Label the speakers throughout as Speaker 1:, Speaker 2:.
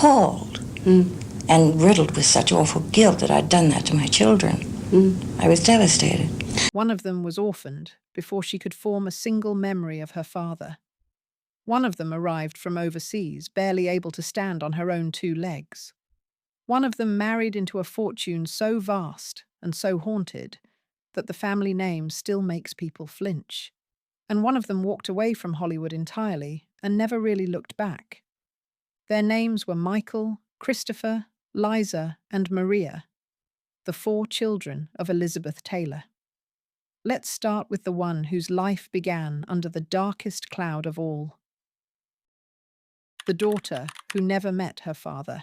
Speaker 1: appalled and riddled with such awful guilt that I'd done that to my children. I was devastated.
Speaker 2: One of them was orphaned before she could form a single memory of her father. One of them arrived from overseas, barely able to stand on her own 2 legs. One of them married into a fortune so vast and so haunted that the family name still makes people flinch. And one of them walked away from Hollywood entirely and never really looked back. Their names were Michael, Christopher, Liza, and Maria, the 4 children of Elizabeth Taylor. Let's start with the one whose life began under the darkest cloud of all. The daughter who never met her father.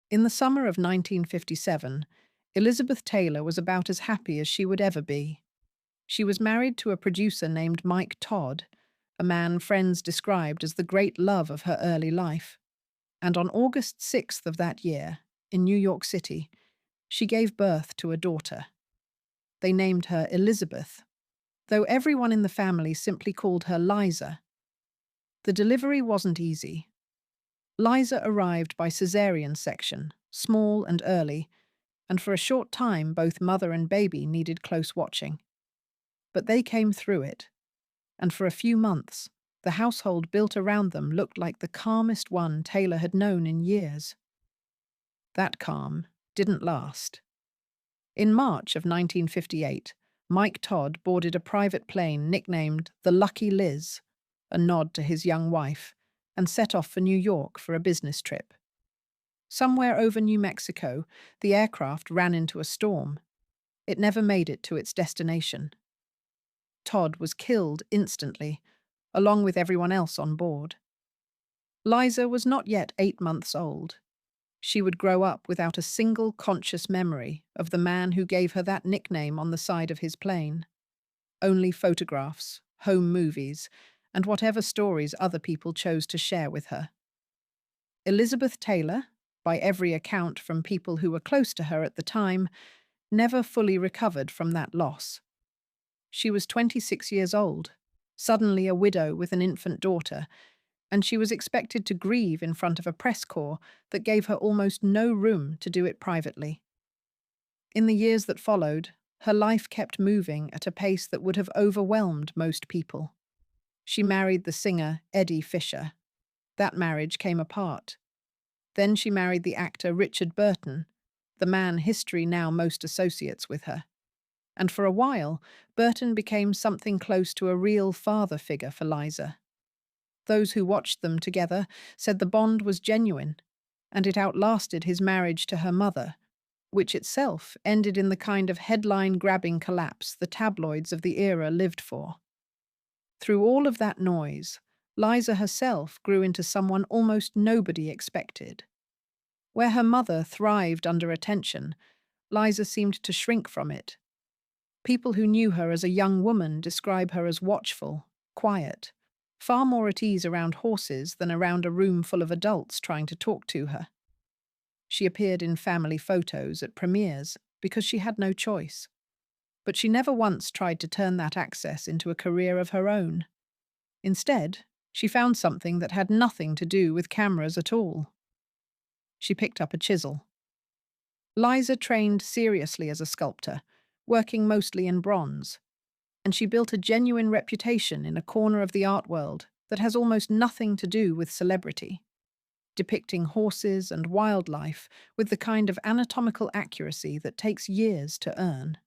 Speaker 2: In the summer of 1957, Elizabeth Taylor was about as happy as she would ever be. She was married to a producer named Mike Todd, a man friends described as the great love of her early life. And on August 6th of that year, in New York City, she gave birth to a daughter. They named her Elizabeth, though everyone in the family simply called her Liza. The delivery wasn't easy. Liza arrived by cesarean section, small and early, and for a short time both mother and baby needed close watching. But they came through it, and for a few months, the household built around them looked like the calmest one Taylor had known in years. That calm didn't last. In March of 1958, Mike Todd boarded a private plane nicknamed the Lucky Liz, a nod to his young wife, and set off for New York for a business trip. Somewhere over New Mexico, the aircraft ran into a storm. It never made it to its destination. Todd was killed instantly, along with everyone else on board. Liza was not yet 8 months old. She would grow up without a single conscious memory of the man who gave her that nickname on the side of his plane. Only photographs, home movies, and whatever stories other people chose to share with her. Elizabeth Taylor, by every account from people who were close to her at the time, never fully recovered from that loss. She was 26 years old, suddenly a widow with an infant daughter, and she was expected to grieve in front of a press corps that gave her almost no room to do it privately. In the years that followed, her life kept moving at a pace that would have overwhelmed most people. She married the singer Eddie Fisher. That marriage came apart. Then she married the actor Richard Burton, the man history now most associates with her. And for a while, Burton became something close to a real father figure for Liza. Those who watched them together said the bond was genuine, and it outlasted his marriage to her mother, which itself ended in the kind of headline-grabbing collapse the tabloids of the era lived for. Through all of that noise, Liza herself grew into someone almost nobody expected. Where her mother thrived under attention, Liza seemed to shrink from it. People who knew her as a young woman describe her as watchful, quiet, far more at ease around horses than around a room full of adults trying to talk to her. She appeared in family photos at premieres because she had no choice. But she never once tried to turn that access into a career of her own. Instead, she found something that had nothing to do with cameras at all. She picked up a chisel. Liza trained seriously as a sculptor, working mostly in bronze, and she built a genuine reputation in a corner of the art world that has almost nothing to do with celebrity, depicting horses and wildlife with the kind of anatomical accuracy that takes years to earn.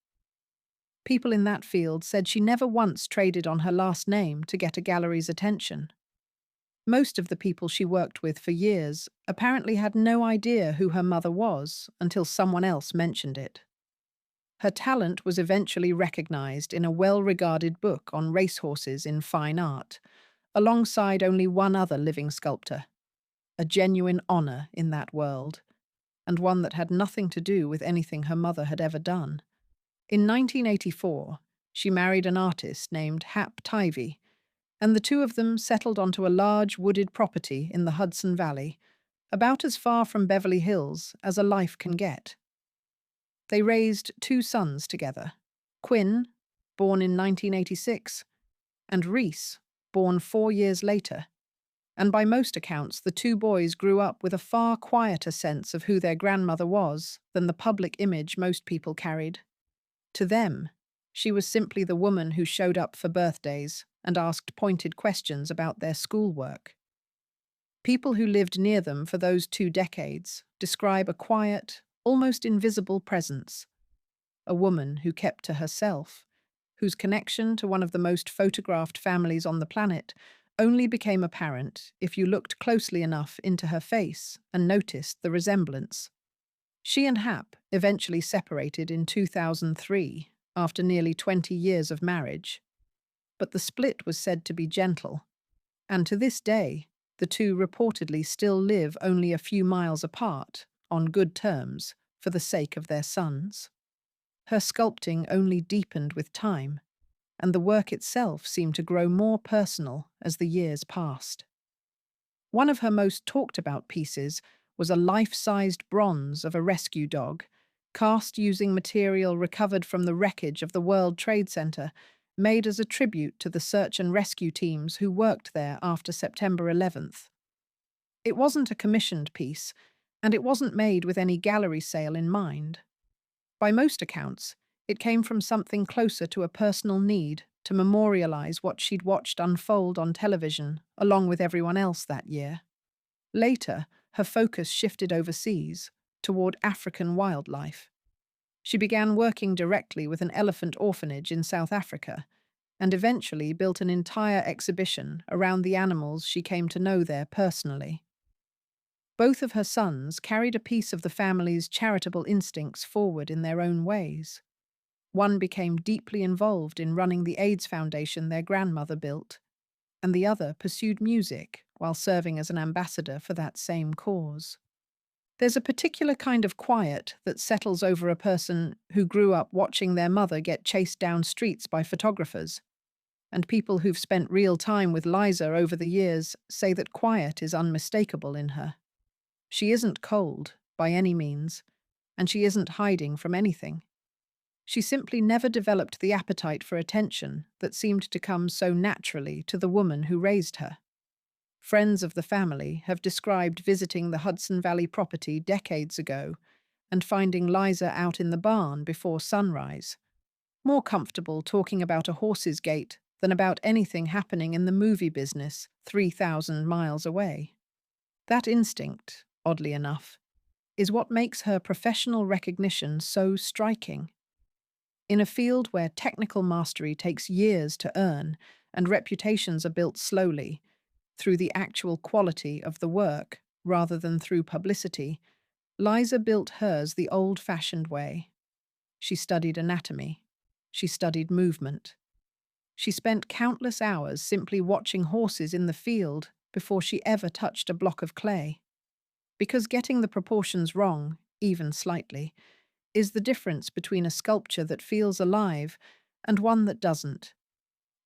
Speaker 2: People in that field said she never once traded on her last name to get a gallery's attention. Most of the people she worked with for years apparently had no idea who her mother was until someone else mentioned it. Her talent was eventually recognized in a well-regarded book on racehorses in fine art, alongside only one other living sculptor, a genuine honor in that world, and one that had nothing to do with anything her mother had ever done. In 1984, she married an artist named Hap Tivey, and the two of them settled onto a large wooded property in the Hudson Valley, about as far from Beverly Hills as a life can get. They raised 2 sons together, Quinn, born in 1986, and Reese, born 4 years later. And by most accounts, the two boys grew up with a far quieter sense of who their grandmother was than the public image most people carried. To them, she was simply the woman who showed up for birthdays and asked pointed questions about their schoolwork. People who lived near them for those 2 decades describe a quiet, almost invisible presence, a woman who kept to herself, whose connection to one of the most photographed families on the planet only became apparent if you looked closely enough into her face and noticed the resemblance. She and Hap eventually separated in 2003 after nearly 20 years of marriage, but the split was said to be gentle, and to this day, the two reportedly still live only a few miles apart, on good terms, for the sake of their sons. Her sculpting only deepened with time, and the work itself seemed to grow more personal as the years passed. One of her most talked about pieces was a life-sized bronze of a rescue dog, cast using material recovered from the wreckage of the World Trade Center, made as a tribute to the search and rescue teams who worked there after September 11th. It wasn't a commissioned piece, and it wasn't made with any gallery sale in mind. By most accounts, it came from something closer to a personal need to memorialize what she'd watched unfold on television along with everyone else that year. Later, her focus shifted overseas, toward African wildlife. She began working directly with an elephant orphanage in South Africa, and eventually built an entire exhibition around the animals she came to know there personally. Both of her sons carried a piece of the family's charitable instincts forward in their own ways. One became deeply involved in running the AIDS Foundation their grandmother built, and the other pursued music while serving as an ambassador for that same cause. There's a particular kind of quiet that settles over a person who grew up watching their mother get chased down streets by photographers, and people who've spent real time with Liza over the years say that quiet is unmistakable in her. She isn't cold, by any means, and she isn't hiding from anything. She simply never developed the appetite for attention that seemed to come so naturally to the woman who raised her. Friends of the family have described visiting the Hudson Valley property decades ago and finding Liza out in the barn before sunrise, more comfortable talking about a horse's gait than about anything happening in the movie business 3,000 miles away. That instinct, oddly enough, is what makes her professional recognition so striking. In a field where technical mastery takes years to earn and reputations are built slowly, through the actual quality of the work rather than through publicity, Liza built hers the old-fashioned way. She studied anatomy. She studied movement. She spent countless hours simply watching horses in the field before she ever touched a block of clay. Because getting the proportions wrong, even slightly, is the difference between a sculpture that feels alive and one that doesn't.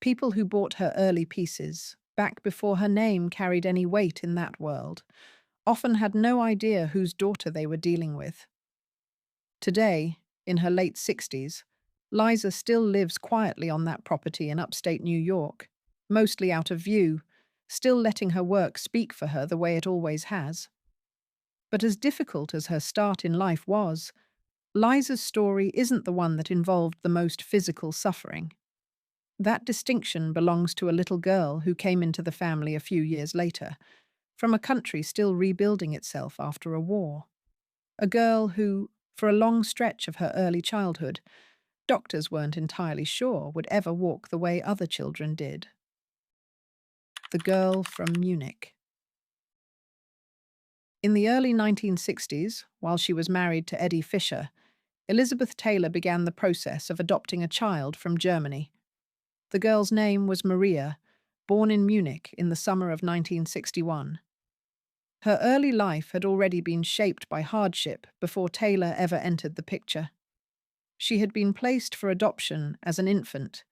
Speaker 2: People who bought her early pieces, back before her name carried any weight in that world, often had no idea whose daughter they were dealing with. Today, in her late 60s, Liza still lives quietly on that property in upstate New York, mostly out of view, still letting her work speak for her the way it always has. But as difficult as her start in life was, Liza's story isn't the one that involved the most physical suffering. That distinction belongs to a little girl who came into the family a few years later, from a country still rebuilding itself after a war. A girl who, for a long stretch of her early childhood, doctors weren't entirely sure would ever walk the way other children did. The girl from Munich. In the early 1960s, while she was married to Eddie Fisher, Elizabeth Taylor began the process of adopting a child from Germany. The girl's name was Maria, born in Munich in the summer of 1961. Her early life had already been shaped by hardship before Taylor ever entered the picture. She had been placed for adoption as an infant,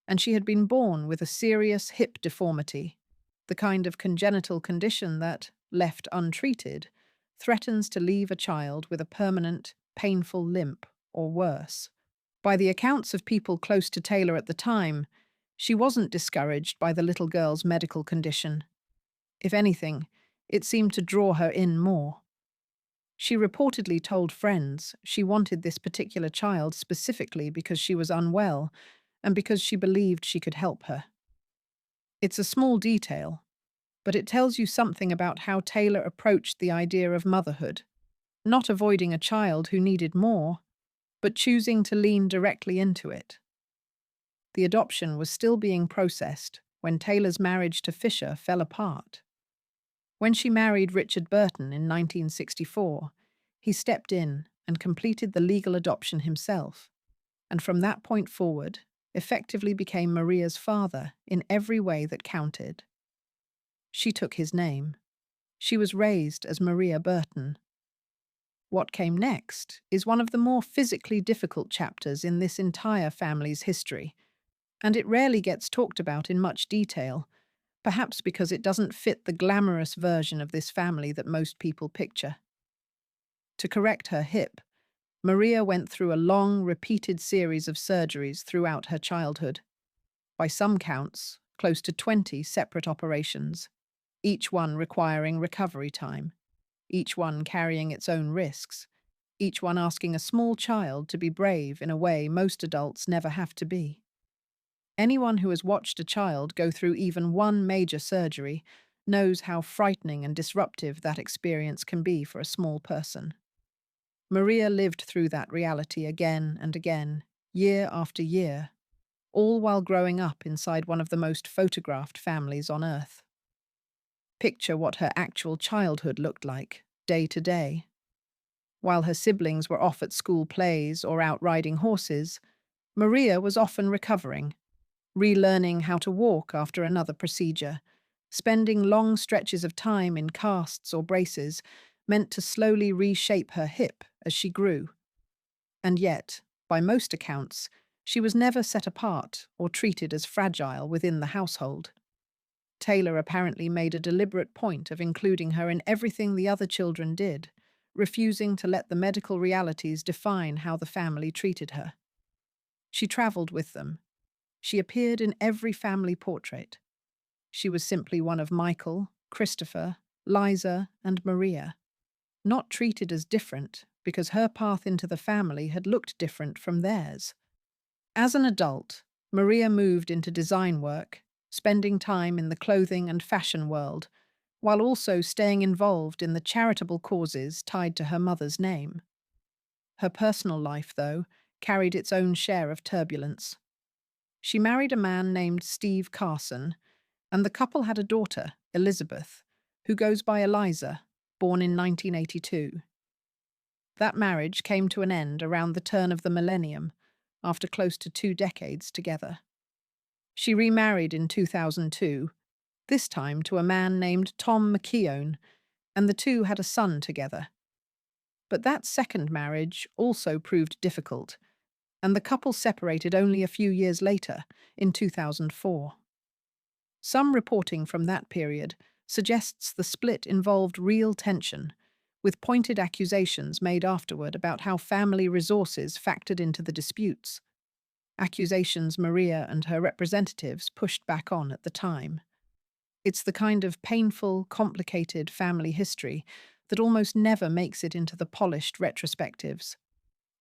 Speaker 2: and she had been born with a serious hip deformity, the kind of congenital condition that, left untreated, threatens to leave a child with a permanent, painful limp or worse. By the accounts of people close to Taylor at the time, she wasn't discouraged by the little girl's medical condition. If anything, it seemed to draw her in more. She reportedly told friends she wanted this particular child specifically because she was unwell and because she believed she could help her. It's a small detail, but it tells you something about how Taylor approached the idea of motherhood, not avoiding a child who needed more, but choosing to lean directly into it. The adoption was still being processed when Taylor's marriage to Fisher fell apart. When she married Richard Burton in 1964, he stepped in and completed the legal adoption himself, and from that point forward, effectively became Maria's father in every way that counted. She took his name. She was raised as Maria Burton. What came next is one of the more physically difficult chapters in this entire family's history, and it rarely gets talked about in much detail, perhaps because it doesn't fit the glamorous version of this family that most people picture. To correct her hip, Maria went through a long, repeated series of surgeries throughout her childhood. By some counts, close to 20 separate operations, each one requiring recovery time, each one carrying its own risks, each one asking a small child to be brave in a way most adults never have to be. Anyone who has watched a child go through even one major surgery knows how frightening and disruptive that experience can be for a small person. Maria lived through that reality again and again, year after year, all while growing up inside one of the most photographed families on Earth. Picture what her actual childhood looked like, day to day. While her siblings were off at school plays or out riding horses, Maria was often recovering, relearning how to walk after another procedure, spending long stretches of time in casts or braces meant to slowly reshape her hip as she grew. And yet, by most accounts, she was never set apart or treated as fragile within the household. Taylor apparently made a deliberate point of including her in everything the other children did, refusing to let the medical realities define how the family treated her. She traveled with them. She appeared in every family portrait. She was simply one of Michael, Christopher, Liza, and Maria, not treated as different because her path into the family had looked different from theirs. As an adult, Maria moved into design work, spending time in the clothing and fashion world, while also staying involved in the charitable causes tied to her mother's name. Her personal life, though, carried its own share of turbulence. She married a man named Steve Carson, and the couple had a daughter, Elizabeth, who goes by Eliza, born in 1982. That marriage came to an end around the turn of the millennium, after close to 2 decades together. She remarried in 2002, this time to a man named Tom McKeown, and the two had a son together. But that second marriage also proved difficult, and the couple separated only a few years later, in 2004. Some reporting from that period suggests the split involved real tension, with pointed accusations made afterward about how family resources factored into the disputes. Accusations Maria and her representatives pushed back on at the time. It's the kind of painful, complicated family history that almost never makes it into the polished retrospectives.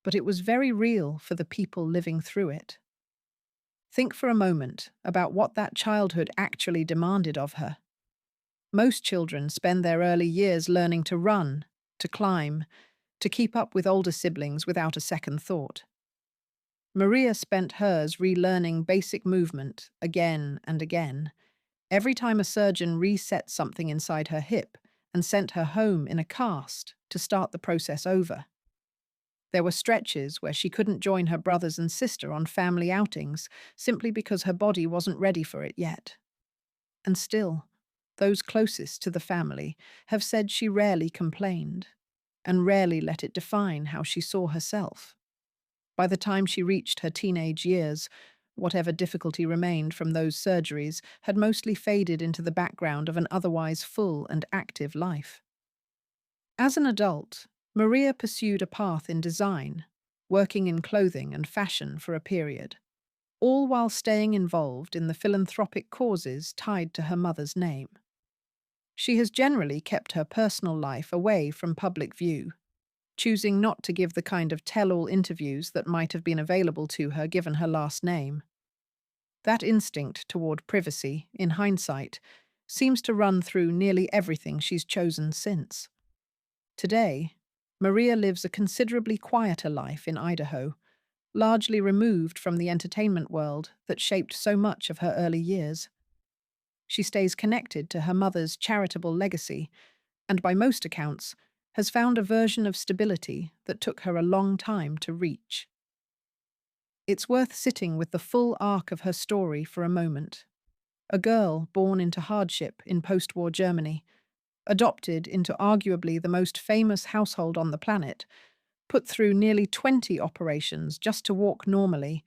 Speaker 2: But it was very real for the people living through it. Think for a moment about what that childhood actually demanded of her. Most children spend their early years learning to run, to climb, to keep up with older siblings without a second thought. Maria spent hers relearning basic movement again and again, every time a surgeon reset something inside her hip and sent her home in a cast to start the process over. There were stretches where she couldn't join her brothers and sister on family outings simply because her body wasn't ready for it yet. And still, those closest to the family have said she rarely complained and rarely let it define how she saw herself. By the time she reached her teenage years, whatever difficulty remained from those surgeries had mostly faded into the background of an otherwise full and active life. As an adult, Maria pursued a path in design, working in clothing and fashion for a period, all while staying involved in the philanthropic causes tied to her mother's name. She has generally kept her personal life away from public view, choosing not to give the kind of tell-all interviews that might have been available to her given her last name. That instinct toward privacy, in hindsight, seems to run through nearly everything she's chosen since. Today, Maria lives a considerably quieter life in Idaho, largely removed from the entertainment world that shaped so much of her early years. She stays connected to her mother's charitable legacy and, by most accounts, has found a version of stability that took her a long time to reach. It's worth sitting with the full arc of her story for a moment. A girl born into hardship in post-war Germany, adopted into arguably the most famous household on the planet, put through nearly 20 operations just to walk normally,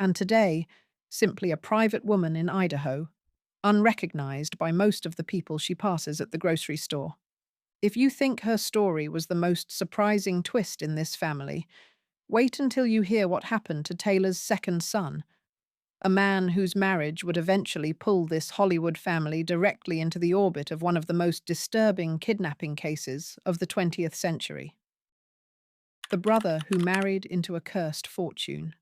Speaker 2: and today, simply a private woman in Idaho, unrecognized by most of the people she passes at the grocery store. If you think her story was the most surprising twist in this family, wait until you hear what happened to Taylor's second son, a man whose marriage would eventually pull this Hollywood family directly into the orbit of one of the most disturbing kidnapping cases of the 20th century. The brother who married into a cursed fortune.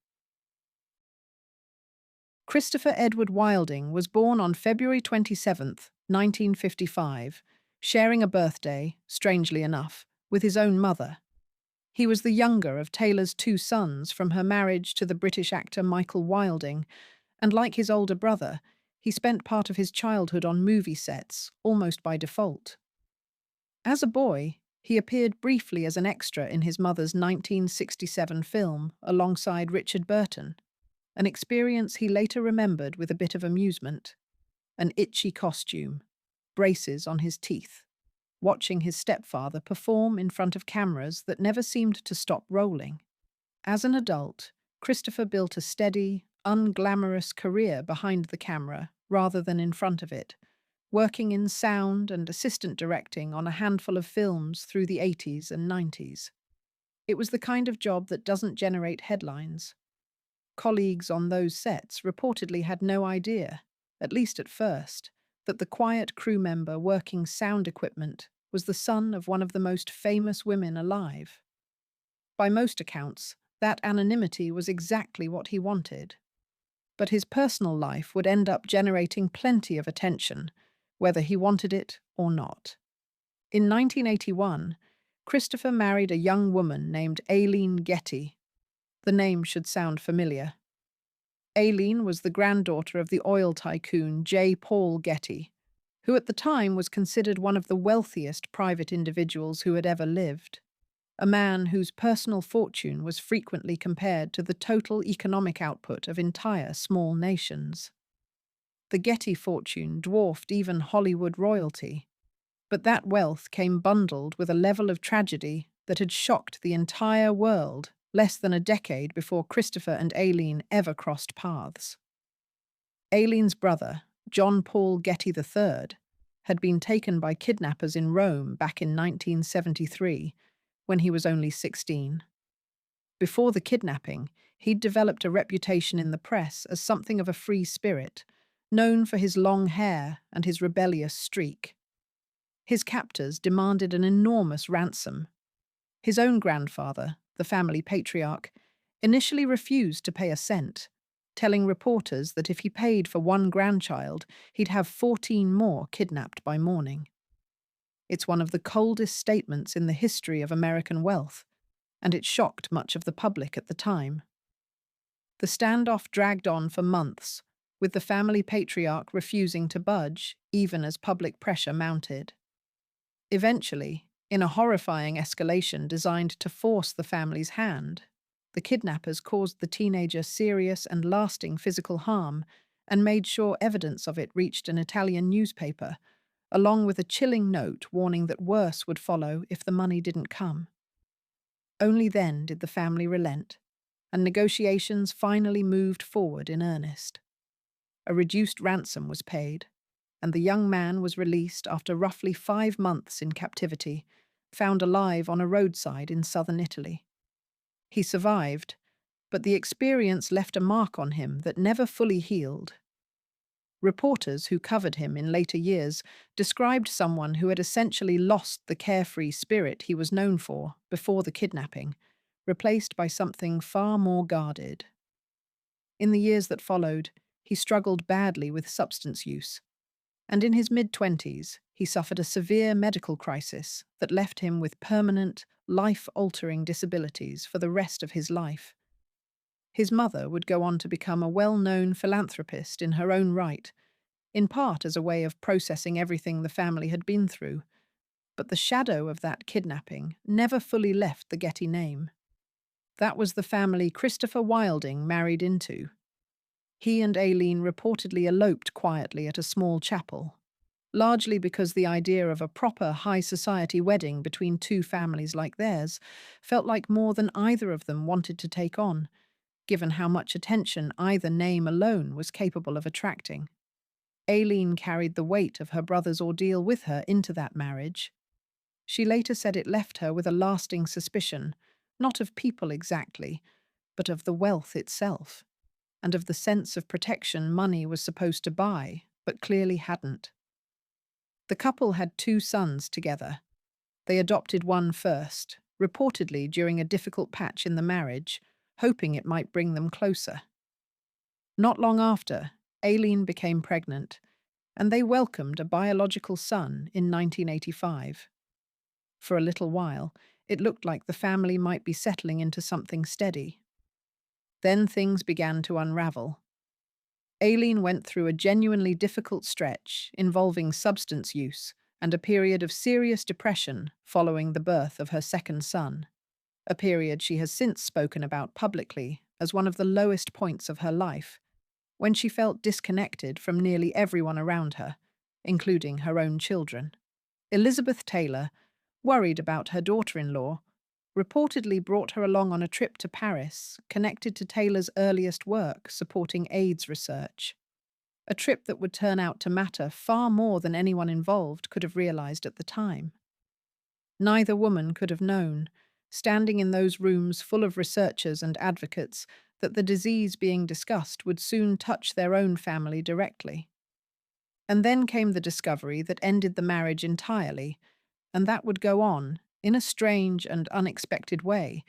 Speaker 2: Christopher Edward Wilding was born on February 27, 1955, sharing a birthday, strangely enough, with his own mother. He was the younger of Taylor's two sons from her marriage to the British actor Michael Wilding, and like his older brother, he spent part of his childhood on movie sets, almost by default. As a boy, he appeared briefly as an extra in his mother's 1967 film alongside Richard Burton, an experience he later remembered with a bit of amusement. An itchy costume, braces on his teeth, watching his stepfather perform in front of cameras that never seemed to stop rolling. As an adult, Christopher built a steady, unglamorous career behind the camera rather than in front of it, working in sound and assistant directing on a handful of films through the 80s and 90s. It was the kind of job that doesn't generate headlines. Colleagues on those sets reportedly had no idea, at least at first, that the quiet crew member working sound equipment was the son of one of the most famous women alive. By most accounts, that anonymity was exactly what he wanted. But his personal life would end up generating plenty of attention, whether he wanted it or not. In 1981, Christopher married a young woman named Aileen Getty. The name should sound familiar. Aileen was the granddaughter of the oil tycoon J. Paul Getty, who at the time was considered one of the wealthiest private individuals who had ever lived, a man whose personal fortune was frequently compared to the total economic output of entire small nations. The Getty fortune dwarfed even Hollywood royalty, but that wealth came bundled with a level of tragedy that had shocked the entire world less than a decade before Christopher and Aileen ever crossed paths. Aileen's brother, John Paul Getty III, had been taken by kidnappers in Rome back in 1973, when he was only 16. Before the kidnapping, he'd developed a reputation in the press as something of a free spirit, known for his long hair and his rebellious streak. His captors demanded an enormous ransom. His own grandfather, the family patriarch, initially refused to pay a cent, telling reporters that if he paid for one grandchild, he'd have 14 more kidnapped by morning. It's one of the coldest statements in the history of American wealth, and it shocked much of the public at the time. The standoff dragged on for months, with the family patriarch refusing to budge, even as public pressure mounted. Eventually, in a horrifying escalation designed to force the family's hand, the kidnappers caused the teenager serious and lasting physical harm and made sure evidence of it reached an Italian newspaper, along with a chilling note warning that worse would follow if the money didn't come. Only then did the family relent, and negotiations finally moved forward in earnest. A reduced ransom was paid, and the young man was released after roughly 5 months in captivity, found alive on a roadside in southern Italy. He survived, but the experience left a mark on him that never fully healed. Reporters who covered him in later years described someone who had essentially lost the carefree spirit he was known for before the kidnapping, replaced by something far more guarded. In the years that followed, he struggled badly with substance use, and in his mid-20s, he suffered a severe medical crisis that left him with permanent, life-altering disabilities for the rest of his life. His mother would go on to become a well-known philanthropist in her own right, in part as a way of processing everything the family had been through. But the shadow of that kidnapping never fully left the Getty name. That was the family Christopher Wilding married into. He and Aileen reportedly eloped quietly at a small chapel, largely because the idea of a proper high society wedding between two families like theirs felt like more than either of them wanted to take on, given how much attention either name alone was capable of attracting. Aileen carried the weight of her brother's ordeal with her into that marriage. She later said it left her with a lasting suspicion, not of people exactly, but of the wealth itself, and of the sense of protection money was supposed to buy, but clearly hadn't. The couple had 2 sons together. They adopted one first, reportedly during a difficult patch in the marriage, hoping it might bring them closer. Not long after, Aileen became pregnant, and they welcomed a biological son in 1985. For a little while, it looked like the family might be settling into something steady. Then things began to unravel. Aileen went through a genuinely difficult stretch involving substance use and a period of serious depression following the birth of her second son, a period she has since spoken about publicly as one of the lowest points of her life, when she felt disconnected from nearly everyone around her, including her own children. Elizabeth Taylor, worried about her daughter-in-law, reportedly brought her along on a trip to Paris connected to Taylor's earliest work supporting AIDS research, a trip that would turn out to matter far more than anyone involved could have realized at the time. Neither woman could have known, standing in those rooms full of researchers and advocates, that the disease being discussed would soon touch their own family directly. And then came the discovery that ended the marriage entirely, and that would go on, in a strange and unexpected way,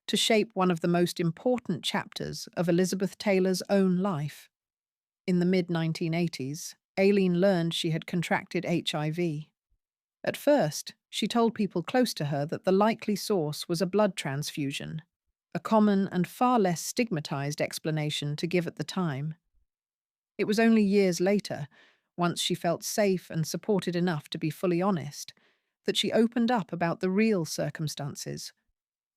Speaker 2: to shape one of the most important chapters of Elizabeth Taylor's own life. In the mid-1980s, Aileen learned she had contracted HIV. At first, she told people close to her that the likely source was a blood transfusion, a common and far less stigmatized explanation to give at the time. It was only years later, once she felt safe and supported enough to be fully honest, that she opened up about the real circumstances,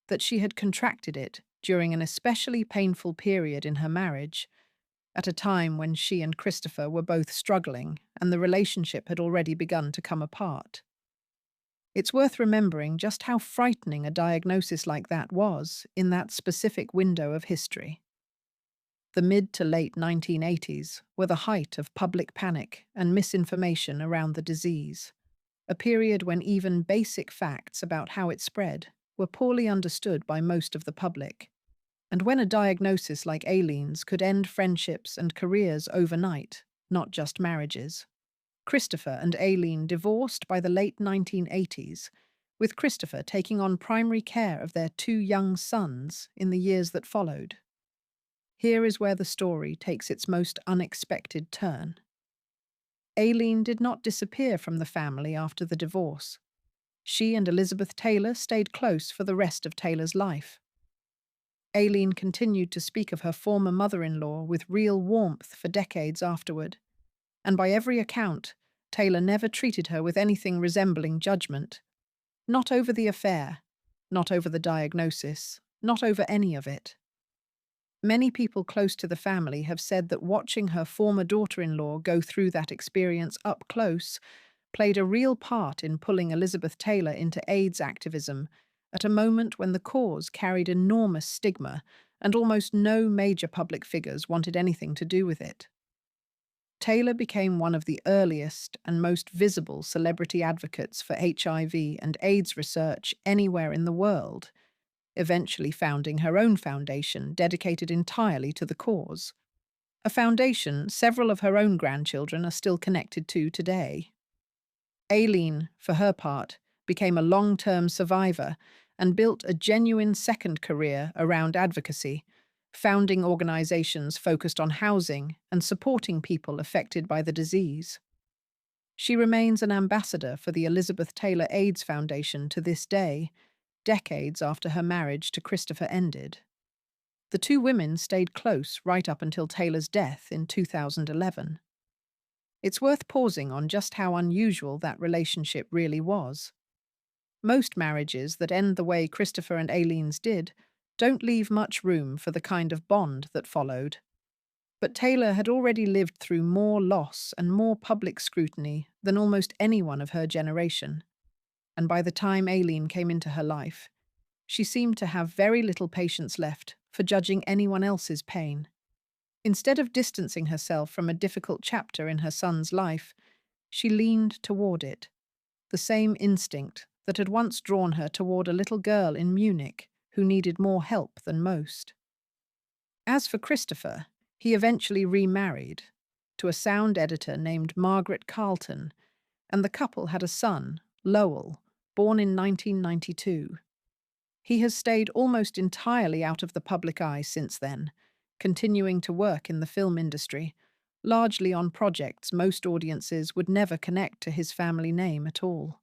Speaker 2: that she had contracted it during an especially painful period in her marriage, at a time when she and Christopher were both struggling and the relationship had already begun to come apart. It's worth remembering just how frightening a diagnosis like that was in that specific window of history. The mid to late 1980s were the height of public panic and misinformation around the disease, a period when even basic facts about how it spread were poorly understood by most of the public, and when a diagnosis like Aileen's could end friendships and careers overnight, not just marriages. Christopher and Aileen divorced by the late 1980s, with Christopher taking on primary care of their 2 young sons in the years that followed. Here is where the story takes its most unexpected turn. Aileen did not disappear from the family after the divorce. She and Elizabeth Taylor stayed close for the rest of Taylor's life. Aileen continued to speak of her former mother-in-law with real warmth for decades afterward, and by every account, Taylor never treated her with anything resembling judgment. Not over the affair, not over the diagnosis, not over any of it. Many people close to the family have said that watching her former daughter-in-law go through that experience up close played a real part in pulling Elizabeth Taylor into AIDS activism at a moment when the cause carried enormous stigma and almost no major public figures wanted anything to do with it. Taylor became one of the earliest and most visible celebrity advocates for HIV and AIDS research anywhere in the world, eventually founding her own foundation dedicated entirely to the cause. a foundation several of her own grandchildren are still connected to today. Aileen, for her part, became a long-term survivor and built a genuine second career around advocacy, founding organizations focused on housing and supporting people affected by the disease. She remains an ambassador for the Elizabeth Taylor AIDS Foundation to this day, decades after her marriage to Christopher ended. The two women stayed close right up until Taylor's death in 2011. It's worth pausing on just how unusual that relationship really was. Most marriages that end the way Christopher and Aileen's did don't leave much room for the kind of bond that followed. But Taylor had already lived through more loss and more public scrutiny than almost anyone of her generation. And by the time Aileen came into her life, she seemed to have very little patience left for judging anyone else's pain. Instead of distancing herself from a difficult chapter in her son's life, she leaned toward it, the same instinct that had once drawn her toward a little girl in Munich who needed more help than most. As for Christopher, he eventually remarried to a sound editor named Margaret Carlton, and the couple had a son, Lowell, born in 1992. He has stayed almost entirely out of the public eye since then, continuing to work in the film industry, largely on projects most audiences would never connect to his family name at all.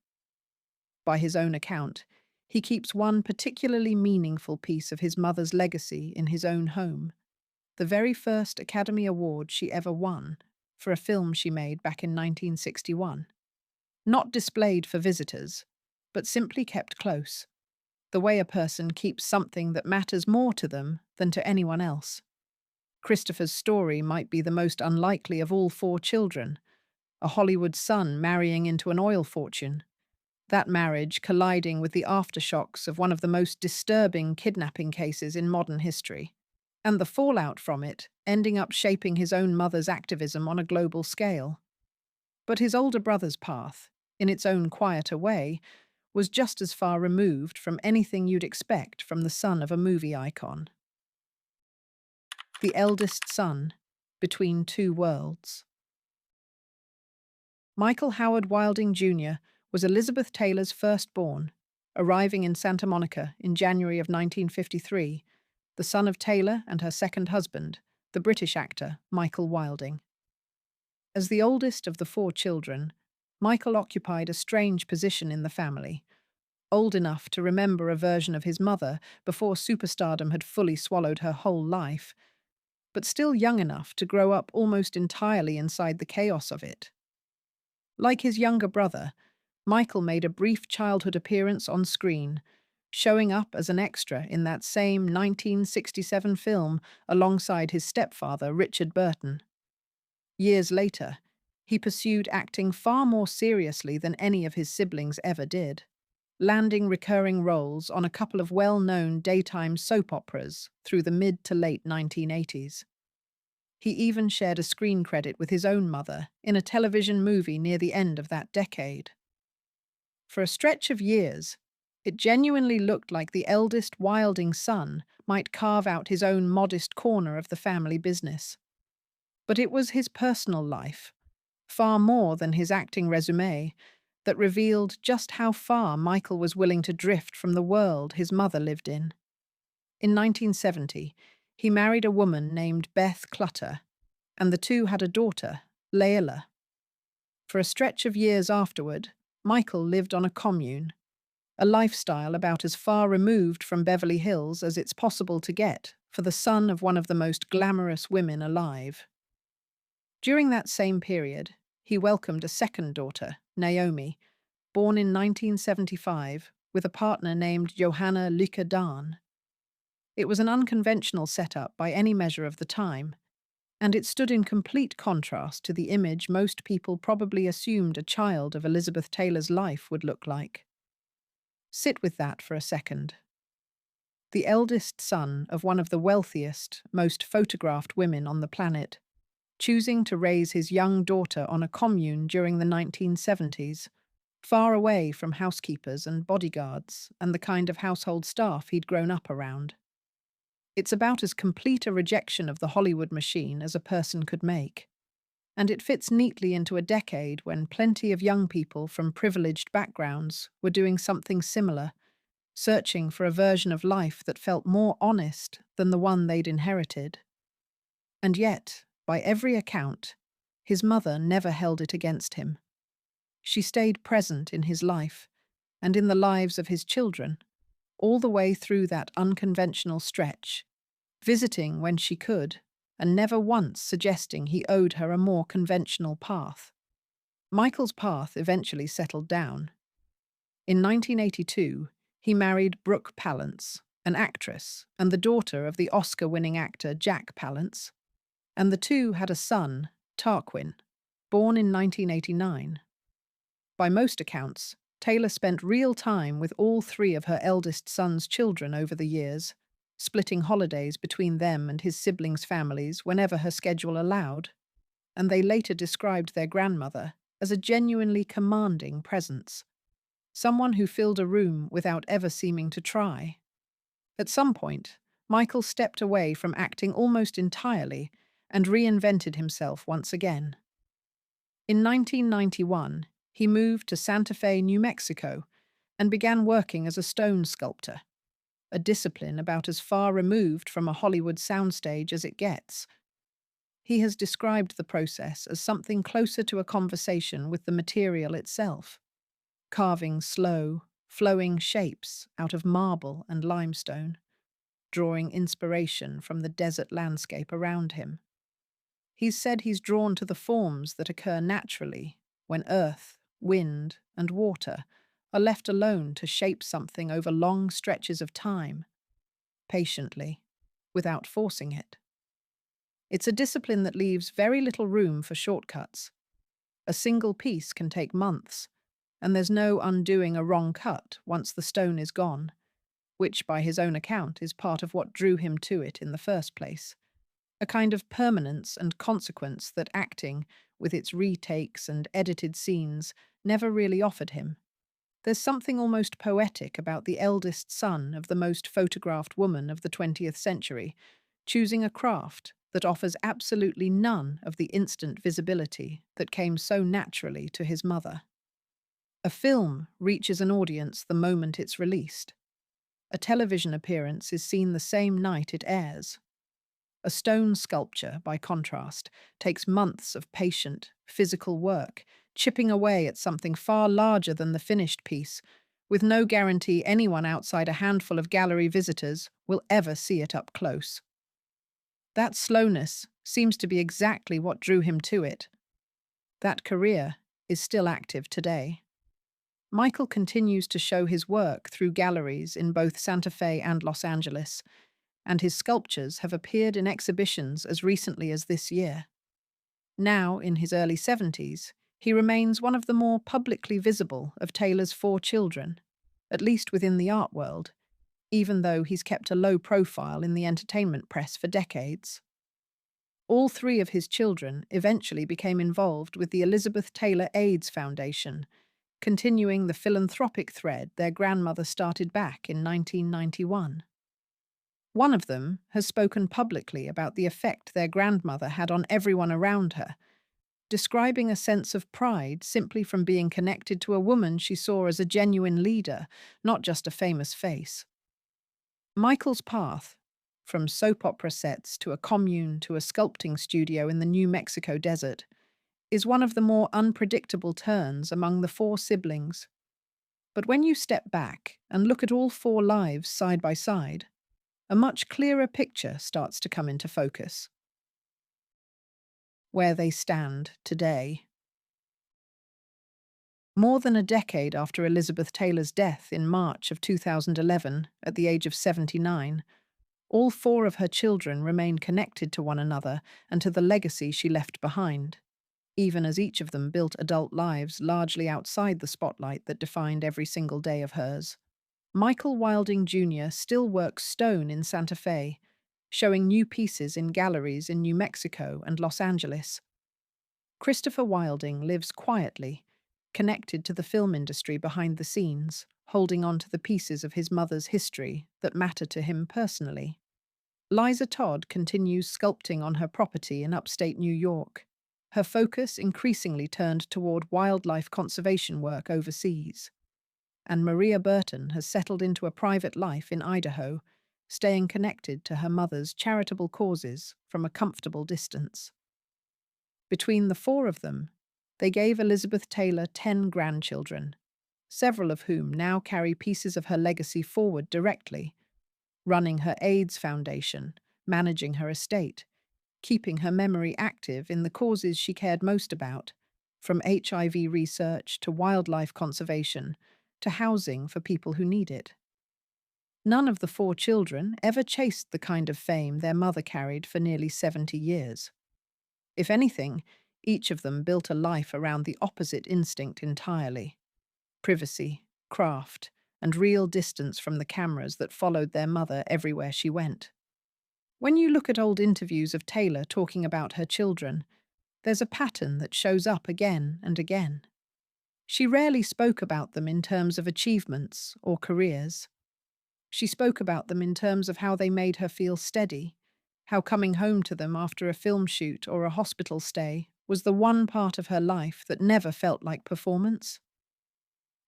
Speaker 2: By his own account, he keeps one particularly meaningful piece of his mother's legacy in his own home, the very first Academy Award she ever won for a film she made back in 1961. Not displayed for visitors, but simply kept close, the way a person keeps something that matters more to them than to anyone else. Christopher's story might be the most unlikely of all four children, a Hollywood son marrying into an oil fortune, that marriage colliding with the aftershocks of one of the most disturbing kidnapping cases in modern history, and the fallout from it ending up shaping his own mother's activism on a global scale. But his older brother's path, in its own quieter way, was just as far removed from anything you'd expect from the son of a movie icon. The eldest son, between two worlds. Michael Howard Wilding Jr. was Elizabeth Taylor's firstborn, arriving in Santa Monica in January of 1953, the son of Taylor and her second husband, the British actor Michael Wilding. As the oldest of the four children, Michael occupied a strange position in the family, old enough to remember a version of his mother before superstardom had fully swallowed her whole life, but still young enough to grow up almost entirely inside the chaos of it. Like his younger brother, Michael made a brief childhood appearance on screen, showing up as an extra in that same 1967 film alongside his stepfather, Richard Burton. Years later, he pursued acting far more seriously than any of his siblings ever did, landing recurring roles on a couple of well-known daytime soap operas through the mid to late 1980s. He even shared a screen credit with his own mother in a television movie near the end of that decade. For a stretch of years, it genuinely looked like the eldest Wilding son might carve out his own modest corner of the family business. But it was his personal life, far more than his acting resume, that revealed just how far Michael was willing to drift from the world his mother lived in. In 1970, he married a woman named Beth Clutter, and the two had a daughter, Layla. For a stretch of years afterward, Michael lived on a commune, a lifestyle about as far removed from Beverly Hills as it's possible to get for the son of one of the most glamorous women alive. During that same period, he welcomed a second daughter, Naomi, born in 1975, with a partner named Johanna Lykke Dahn. It was an unconventional setup by any measure of the time, and it stood in complete contrast to the image most people probably assumed a child of Elizabeth Taylor's life would look like. Sit with that for a second. The eldest son of one of the wealthiest, most photographed women on the planet, choosing to raise his young daughter on a commune during the 1970s, far away from housekeepers and bodyguards and the kind of household staff he'd grown up around. It's about as complete a rejection of the Hollywood machine as a person could make. And it fits neatly into a decade when plenty of young people from privileged backgrounds were doing something similar, searching for a version of life that felt more honest than the one they'd inherited. And yet, by every account, his mother never held it against him. She stayed present in his life and in the lives of his children, all the way through that unconventional stretch, visiting when she could, and never once suggesting he owed her a more conventional path. Michael's path eventually settled down. In 1982, he married Brooke Palance, an actress and the daughter of the Oscar-winning actor Jack Palance, and the two had a son, Tarquin, born in 1989. By most accounts, Taylor spent real time with all three of her eldest son's children over the years, splitting holidays between them and his siblings' families whenever her schedule allowed, and they later described their grandmother as a genuinely commanding presence, someone who filled a room without ever seeming to try. At some point, Michael stepped away from acting almost entirely and reinvented himself once again. In 1991, he moved to Santa Fe, New Mexico, and began working as a stone sculptor, a discipline about as far removed from a Hollywood soundstage as it gets. He has described the process as something closer to a conversation with the material itself, carving slow, flowing shapes out of marble and limestone, drawing inspiration from the desert landscape around him. He's said he's drawn to the forms that occur naturally when earth, wind, and water are left alone to shape something over long stretches of time, patiently, without forcing it. It's a discipline that leaves very little room for shortcuts. A single piece can take months, and there's no undoing a wrong cut once the stone is gone, which, by his own account, is part of what drew him to it in the first place. A kind of permanence and consequence that acting, with its retakes and edited scenes, never really offered him. There's something almost poetic about the eldest son of the most photographed woman of the 20th century, choosing a craft that offers absolutely none of the instant visibility that came so naturally to his mother. A film reaches an audience the moment it's released. A television appearance is seen the same night it airs. A stone sculpture, by contrast, takes months of patient, physical work, chipping away at something far larger than the finished piece, with no guarantee anyone outside a handful of gallery visitors will ever see it up close. That slowness seems to be exactly what drew him to it. That career is still active today. Michael continues to show his work through galleries in both Santa Fe and Los Angeles, and his sculptures have appeared in exhibitions as recently as this year. Now, in his early 70s, he remains one of the more publicly visible of Taylor's 4 children, at least within the art world, even though he's kept a low profile in the entertainment press for decades. All 3 of his children eventually became involved with the Elizabeth Taylor AIDS Foundation, continuing the philanthropic thread their grandmother started back in 1991. One of them has spoken publicly about the effect their grandmother had on everyone around her, describing a sense of pride simply from being connected to a woman she saw as a genuine leader, not just a famous face. Michael's path, from soap opera sets to a commune to a sculpting studio in the New Mexico desert, is one of the more unpredictable turns among the 4 siblings. But when you step back and look at all 4 lives side by side, a much clearer picture starts to come into focus. Where they stand today. More than a decade after Elizabeth Taylor's death in March of 2011, at the age of 79, all 4 of her children remain connected to one another and to the legacy she left behind, even as each of them built adult lives largely outside the spotlight that defined every single day of hers. Michael Wilding Jr. still works stone in Santa Fe, showing new pieces in galleries in New Mexico and Los Angeles. Christopher Wilding lives quietly, connected to the film industry behind the scenes, holding on to the pieces of his mother's history that matter to him personally. Liza Todd continues sculpting on her property in upstate New York. Her focus increasingly turned toward wildlife conservation work overseas. And Maria Burton has settled into a private life in Idaho, staying connected to her mother's charitable causes from a comfortable distance. Between the four of them, they gave Elizabeth Taylor 10 grandchildren, several of whom now carry pieces of her legacy forward directly, running her AIDS foundation, managing her estate, keeping her memory active in the causes she cared most about, from HIV research to wildlife conservation to housing for people who need it. None of the four children ever chased the kind of fame their mother carried for nearly 70 years. If anything, each of them built a life around the opposite instinct entirely: privacy, craft, and real distance from the cameras that followed their mother everywhere she went. When you look at old interviews of Taylor talking about her children, there's a pattern that shows up again and again. She rarely spoke about them in terms of achievements or careers. She spoke about them in terms of how they made her feel steady, how coming home to them after a film shoot or a hospital stay was the one part of her life that never felt like performance.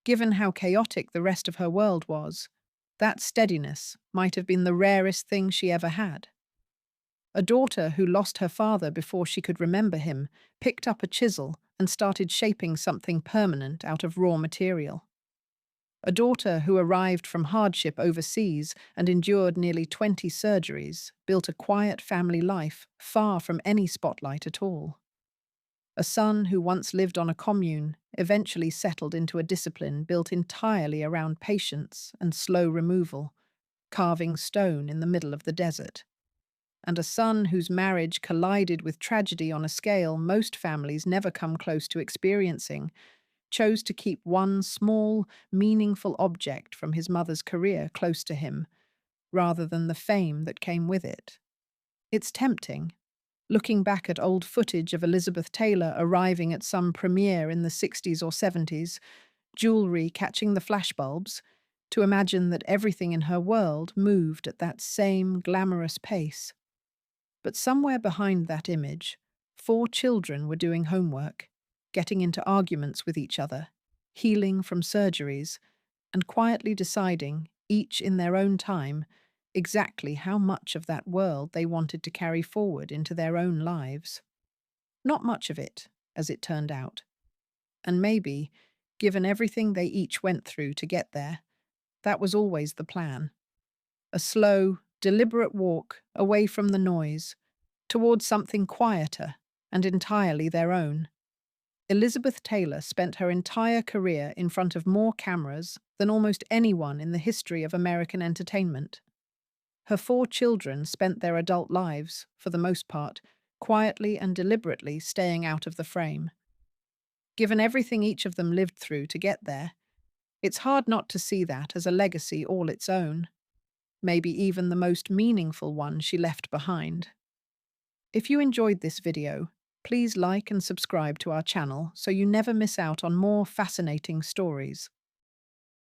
Speaker 2: Given how chaotic the rest of her world was, that steadiness might have been the rarest thing she ever had. A daughter who lost her father before she could remember him picked up a chisel and started shaping something permanent out of raw material. A daughter who arrived from hardship overseas and endured nearly 20 surgeries built a quiet family life far from any spotlight at all. A son who once lived on a commune eventually settled into a discipline built entirely around patience and slow removal, carving stone in the middle of the desert. And a son whose marriage collided with tragedy on a scale most families never come close to experiencing, chose to keep one small, meaningful object from his mother's career close to him, rather than the fame that came with it. It's tempting, looking back at old footage of Elizabeth Taylor arriving at some premiere in the 60s or 70s, jewelry catching the flashbulbs, to imagine that everything in her world moved at that same glamorous pace. But somewhere behind that image, 4 children were doing homework, getting into arguments with each other, healing from surgeries, and quietly deciding, each in their own time, exactly how much of that world they wanted to carry forward into their own lives. Not much of it, as it turned out. And maybe, given everything they each went through to get there, that was always the plan. A slow, deliberate walk away from the noise, towards something quieter and entirely their own. Elizabeth Taylor spent her entire career in front of more cameras than almost anyone in the history of American entertainment. Her 4 children spent their adult lives, for the most part, quietly and deliberately staying out of the frame. Given everything each of them lived through to get there, it's hard not to see that as a legacy all its own, maybe even the most meaningful one she left behind. If you enjoyed this video, please like and subscribe to our channel so you never miss out on more fascinating stories.